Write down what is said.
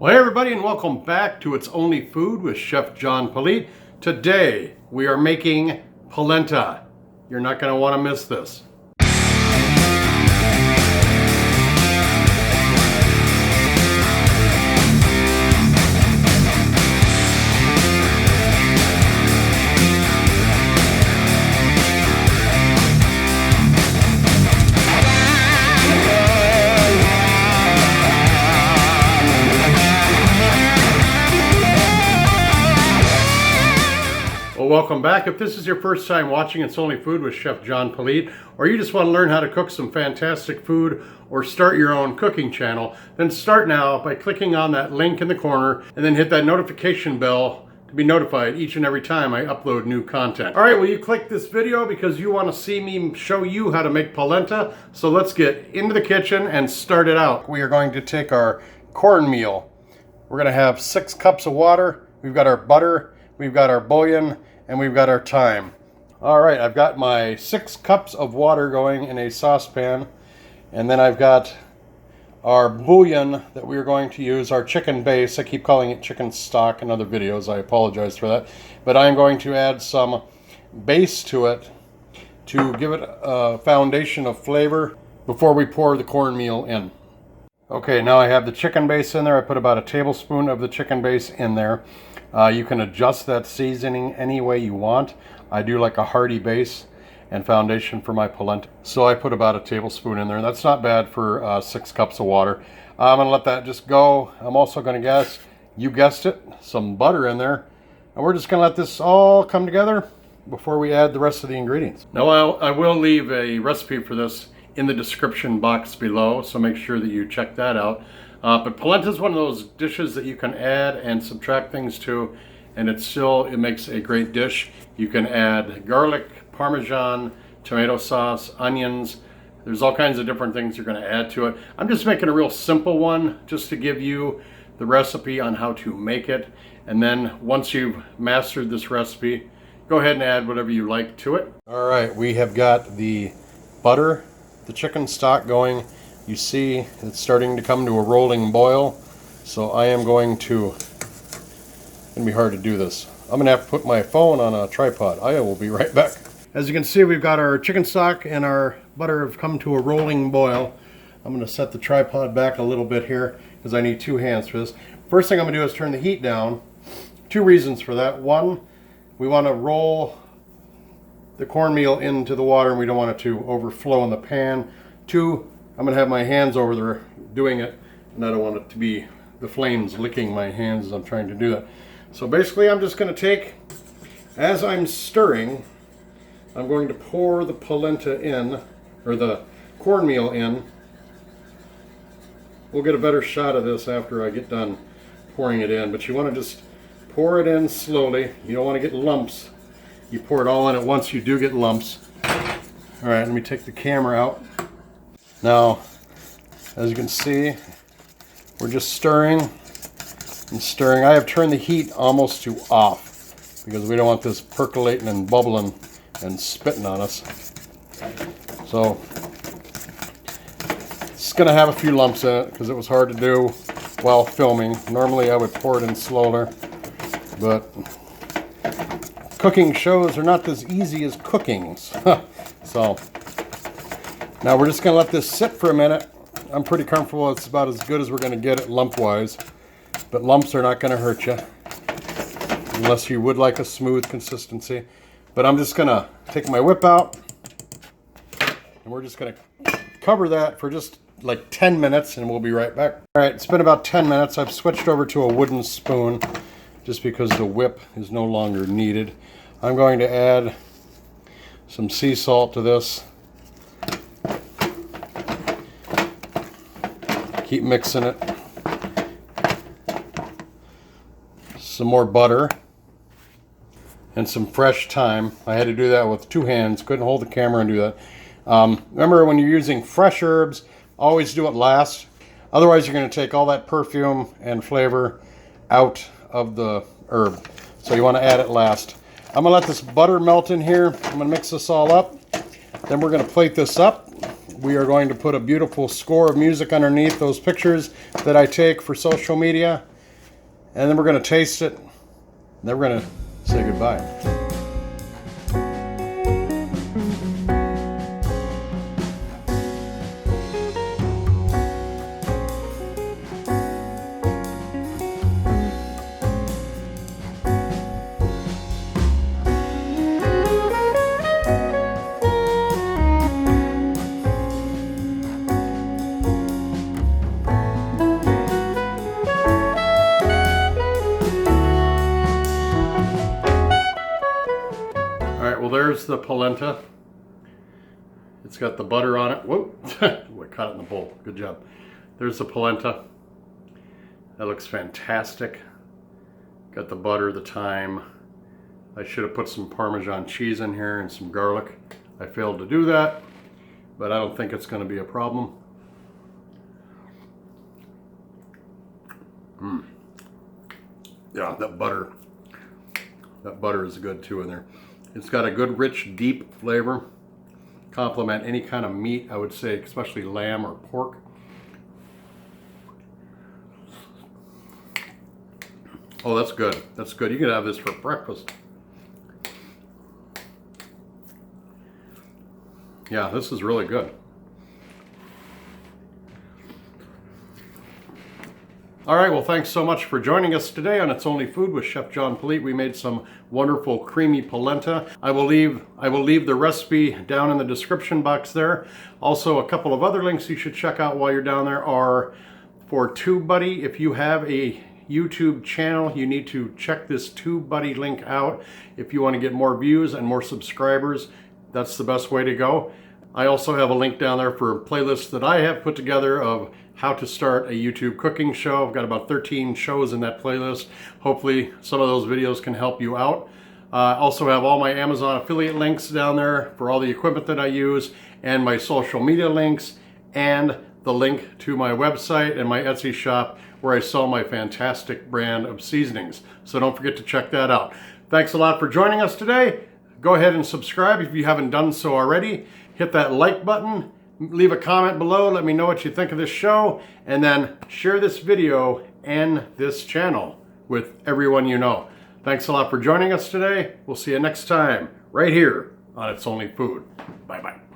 Well, hey everybody, and welcome back to It's Only Food with Chef John Politte. Today we are making polenta. You're not going to want to miss this. Welcome back. If this is your first time watching It's Only Food with Chef John Politte, or you just want to learn how to cook some fantastic food or start your own cooking channel, then start now by clicking on that link in the corner and then hit that notification bell to be notified each and every time I upload new content. All right, well, you clicked this video because you want to see me show you how to make polenta. So let's get into the kitchen and start it out. We are going to take our cornmeal. We're going to have 6 cups of water. We've got our butter, we've got our bouillon, and we've got our thyme. All right, I've got my 6 cups of water going in a saucepan, and then I've got our bouillon that we're going to use, our chicken base. I keep calling it chicken stock in other videos. I apologize for that. But I'm going to add some base to it to give it a foundation of flavor before we pour the cornmeal in. Okay, now I have the chicken base in there. I put about a tablespoon of the chicken base in there. You can adjust that seasoning any way you want. I do like a hearty base and foundation for my polenta. So I put about a tablespoon in there. That's not bad for 6 cups of water. I'm gonna let that just go. I'm also gonna guess, you guessed it, some butter in there. And we're just gonna let this all come together before we add the rest of the ingredients. Now I will leave a recipe for this in the description box below, so make sure that you check that out. But polenta is one of those dishes that you can add and subtract things to, and it makes a great dish. You can add garlic, parmesan, tomato sauce, onions. There's all kinds of different things you're going to add to it. I'm just making a real simple one just to give you the recipe on how to make it. And then once you've mastered this recipe, go ahead and add whatever you like to it. All right, we have got the butter, the chicken stock going. You see it's starting to come to a rolling boil, so I am going to, it's going to be hard to do this. I'm going to have to put my phone on a tripod. I will be right back. As you can see, we've got our chicken stock and our butter have come to a rolling boil. I'm going to set the tripod back a little bit here because I need 2 hands for this. First thing I'm going to do is turn the heat down. 2 reasons for that. 1, we want to roll the cornmeal into the water and we don't want it to overflow in the pan. 2, I'm going to have my hands over there doing it, and I don't want it to be the flames licking my hands as I'm trying to do that. So basically I'm just going to take, as I'm stirring, I'm going to pour the polenta in, or the cornmeal in. We'll get a better shot of this after I get done pouring it in, but you want to just pour it in slowly. You don't want to get lumps. You pour it all in at once, you do get lumps. All right, let me take the camera out. Now, as you can see, we're just stirring and stirring. I have turned the heat almost to off because we don't want this percolating and bubbling and spitting on us. So, it's going to have a few lumps in it because it was hard to do while filming. Normally I would pour it in slower, but cooking shows are not as easy as cookings. So, now we're just going to let this sit for a minute. I'm pretty comfortable it's about as good as we're going to get it lump-wise. But lumps are not going to hurt you. Unless you would like a smooth consistency. But I'm just going to take my whip out. And we're just going to cover that for just like 10 minutes and we'll be right back. Alright, it's been about 10 minutes. I've switched over to a wooden spoon just because the whip is no longer needed. I'm going to add some sea salt to this. Keep mixing it. Some more butter and some fresh thyme. I had to do that with 2 hands. Couldn't hold the camera and do that. Remember, when you're using fresh herbs, always do it last. Otherwise, you're going to take all that perfume and flavor out of the herb. So you want to add it last. I'm going to let this butter melt in here. I'm going to mix this all up. Then we're going to plate this up. We are going to put a beautiful score of music underneath those pictures that I take for social media. and then we're going to taste it, and then we're going to say goodbye. Well, there's the polenta. It's got the butter on it. Whoa, I caught it in the bowl. Good job. There's the polenta. That looks fantastic. Got the butter, the thyme. I should have put some Parmesan cheese in here and some garlic. I failed to do that, but I don't think it's going to be a problem. Yeah, that butter is good too in there. It's got a good, rich, deep flavor. Complement any kind of meat, I would say, especially lamb or pork. Oh, that's good. That's good. You can have this for breakfast. Yeah, this is really good. All right, well, thanks so much for joining us today on It's Only Food with Chef John Politte. We made some wonderful creamy polenta. I will leave the recipe down in the description box there. Also, a couple of other links you should check out while you're down there are for TubeBuddy. If you have a YouTube channel, you need to check this TubeBuddy link out. If you want to get more views and more subscribers, that's the best way to go. I also have a link down there for playlists that I have put together of how to start a YouTube cooking show. I've got about 13 shows in that playlist. Hopefully some of those videos can help you out. I also have all my Amazon affiliate links down there for all the equipment that I use, and my social media links, and the link to my website and my Etsy shop where I sell my fantastic brand of seasonings. So don't forget to check that out. Thanks a lot for joining us today. Go ahead and subscribe if you haven't done so already. Hit that like button, leave a comment below, let me know what you think of this show, and then share this video and this channel with everyone you know. Thanks a lot for joining us today. We'll see you next time right here on It's Only Food. Bye-bye.